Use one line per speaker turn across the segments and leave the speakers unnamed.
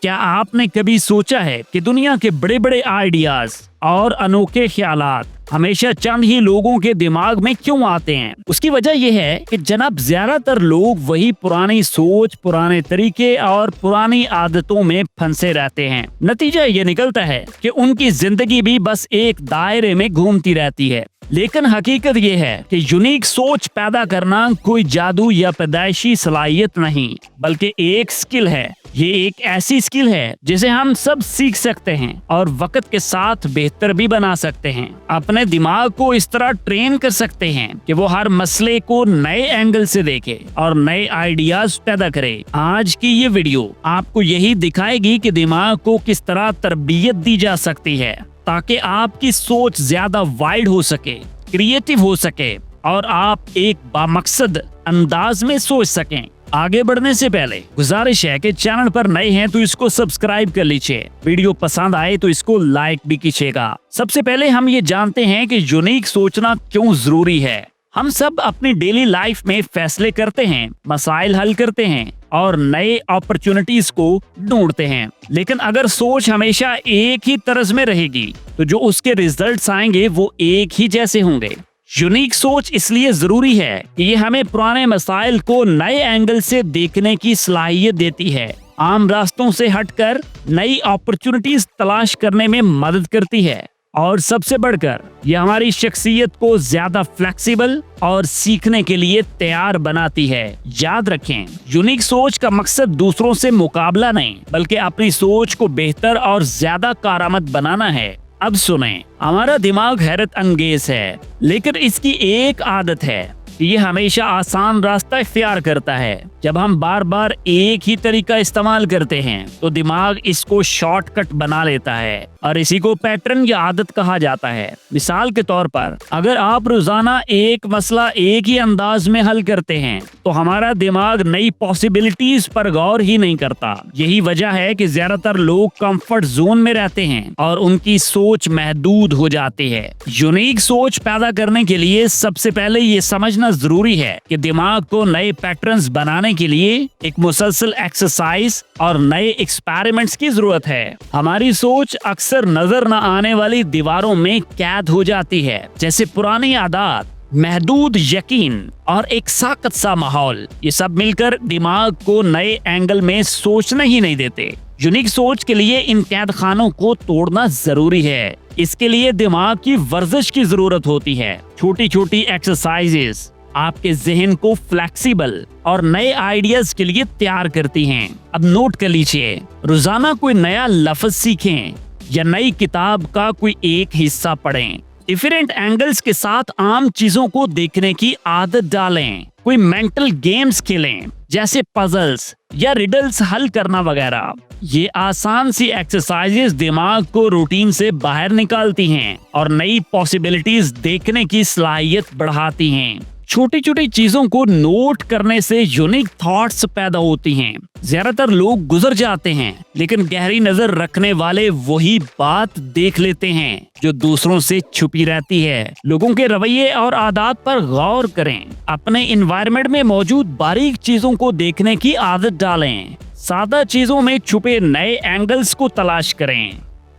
क्या आपने कभी सोचा है कि दुनिया के बड़े बड़े आइडियाज और अनोखे ख्यालात हमेशा चंद ही लोगों के दिमाग में क्यों आते हैं? उसकी वजह यह है कि जनाब ज्यादातर लोग वही पुरानी सोच, पुराने तरीके और पुरानी आदतों में फंसे रहते हैं। नतीजा ये निकलता है कि उनकी जिंदगी भी बस एक दायरे में घूमती रहती है। लेकिन हकीकत ये है कि यूनिक सोच पैदा करना कोई जादू या पैदाइशी सलाहियत नहीं, बल्कि एक स्किल है। ये एक ऐसी स्किल है जिसे हम सब सीख सकते हैं और वक्त के साथ बेहतर भी बना सकते हैं। अपने दिमाग को इस तरह ट्रेन कर सकते हैं कि वो हर मसले को नए एंगल से देखे और नए आइडियाज पैदा करे। आज की ये वीडियो आपको यही दिखाएगी कि दिमाग को किस तरह तरबियत दी जा सकती है ताकि आपकी सोच ज्यादा वाइड हो सके, क्रिएटिव हो सके और आप एक बामकसद अंदाज में सोच सकें। आगे बढ़ने से पहले गुजारिश है कि चैनल पर नए हैं तो इसको सब्सक्राइब कर लीजिए। वीडियो पसंद आए तो इसको लाइक भी कीजिएगा। सबसे पहले हम ये जानते हैं कि यूनिक सोचना क्यों जरूरी है। हम सब अपनी डेली लाइफ में फैसले करते हैं, मसाइल हल करते हैं और नए अपॉर्चुनिटीज को ढूंढते हैं। लेकिन अगर सोच हमेशा एक ही तरज में रहेगी तो जो उसके रिजल्ट्स आएंगे वो एक ही जैसे होंगे। यूनिक सोच इसलिए जरूरी है कि ये हमें पुराने मसाइल को नए एंगल से देखने की सलाहियत देती है, आम रास्तों से हटकर नई अपॉर्चुनिटीज तलाश करने में मदद करती है और सबसे बढ़कर ये हमारी शख्सियत को ज्यादा फ्लेक्सिबल और सीखने के लिए तैयार बनाती है। याद रखें, यूनिक सोच का मकसद दूसरों से मुकाबला नहीं बल्कि अपनी सोच को बेहतर और ज्यादा कारआमद बनाना है। अब सुने, हमारा दिमाग हैरत अंगेज है, लेकिन इसकी एक आदत है कि ये हमेशा आसान रास्ता इख्तियार करता है। जब हम बार बार एक ही तरीका इस्तेमाल करते हैं तो दिमाग इसको शॉर्टकट बना लेता है और इसी को पैटर्न या आदत कहा जाता है। मिसाल के तौर पर अगर आप रोजाना एक मसला एक ही अंदाज में हल करते हैं तो हमारा दिमाग नई पॉसिबिलिटीज पर गौर ही नहीं करता। यही वजह है कि ज्यादातर लोग कंफर्ट जोन में रहते हैं और उनकी सोच महदूद हो जाती है। यूनिक सोच पैदा करने के लिए सबसे पहले ये समझना जरूरी है कि दिमाग को नए पैटर्न्स बनाने के लिए एक मुसलसल एक्सरसाइज और नए एक्सपेरिमेंट्स की जरूरत है। हमारी सोच अक्सर नजर न आने वाली दीवारों में कैद हो जाती है, जैसे पुरानी आदत, महदूद यकीन और एक साकत सा माहौल। ये सब मिलकर दिमाग को नए एंगल में सोचने ही नहीं देते। यूनिक सोच के लिए इन कैद खानों को तोड़ना जरूरी है। इसके लिए दिमाग की वर्जिश की जरूरत होती है। छोटी छोटी एक्सरसाइजेस आपके जहन को फ्लेक्सिबल और नए आइडियाज के लिए तैयार करती हैं। अब नोट कर लीजिए, रोजाना कोई नया लफ्ज सीखें या नई किताब का कोई एक हिस्सा पढ़ें। डिफरेंट एंगल्स के साथ आम चीजों को देखने की आदत डालें। कोई मेंटल गेम्स खेलें जैसे पजल्स या रिडल्स हल करना वगैरह। ये आसान सी एक्सरसाइजेस दिमाग को रूटीन से बाहर निकालती हैं और नई पॉसिबिलिटीज देखने की सलाहियत बढ़ाती हैं। छोटी छोटी चीजों को नोट करने से यूनिक थॉट्स पैदा होती हैं। ज्यादातर लोग गुजर जाते हैं, लेकिन गहरी नजर रखने वाले वही बात देख लेते हैं जो दूसरों से छुपी रहती है। लोगों के रवैये और आदत पर गौर करें। अपने एनवायरनमेंट में मौजूद बारीक चीजों को देखने की आदत डालें। सादा चीजों में छुपे नए एंगल्स को तलाश करें।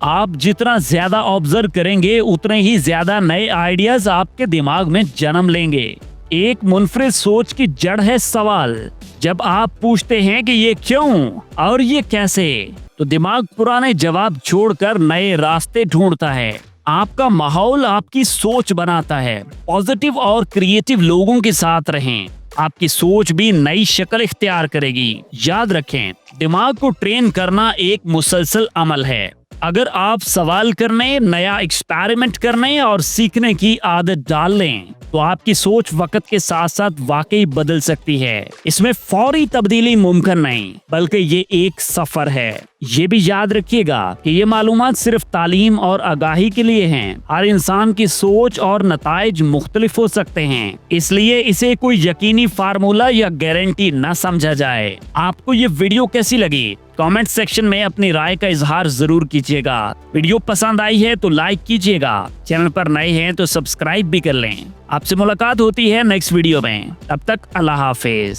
आप जितना ज्यादा ऑब्जर्व करेंगे उतने ही ज्यादा नए आइडियाज आपके दिमाग में जन्म लेंगे। एक मुनफरिद सोच की जड़ है सवाल। जब आप पूछते हैं कि ये क्यों और ये कैसे, तो दिमाग पुराने जवाब छोड़कर नए रास्ते ढूंढता है। आपका माहौल आपकी सोच बनाता है। पॉजिटिव और क्रिएटिव लोगों के साथ रहें, आपकी सोच भी नई शक्ल इख्तियार करेगी। याद रखें, दिमाग को ट्रेन करना एक मुसलसल अमल है। अगर आप सवाल करने, नया एक्सपेरिमेंट करने और सीखने की आदत डाल लें तो आपकी सोच वक्त के साथ साथ वाकई बदल सकती है। इसमें फौरी तब्दीली मुमकिन नहीं, बल्कि ये एक सफर है। ये भी याद रखिएगा कि ये मालूमात सिर्फ तालीम और आगाही के लिए हैं। हर इंसान की सोच और नताइज मुख्तलिफ हो सकते हैं, इसलिए इसे कोई यकीनी फार्मूला या गारंटी न समझा जाए। आपको ये वीडियो कैसी लगी? कमेंट सेक्शन में अपनी राय का इजहार जरूर कीजिएगा। वीडियो पसंद आई है तो लाइक कीजिएगा। चैनल पर नए हैं तो सब्सक्राइब भी कर लें। आपसे मुलाकात होती है नेक्स्ट वीडियो में। तब तक अल्लाह हाफिज।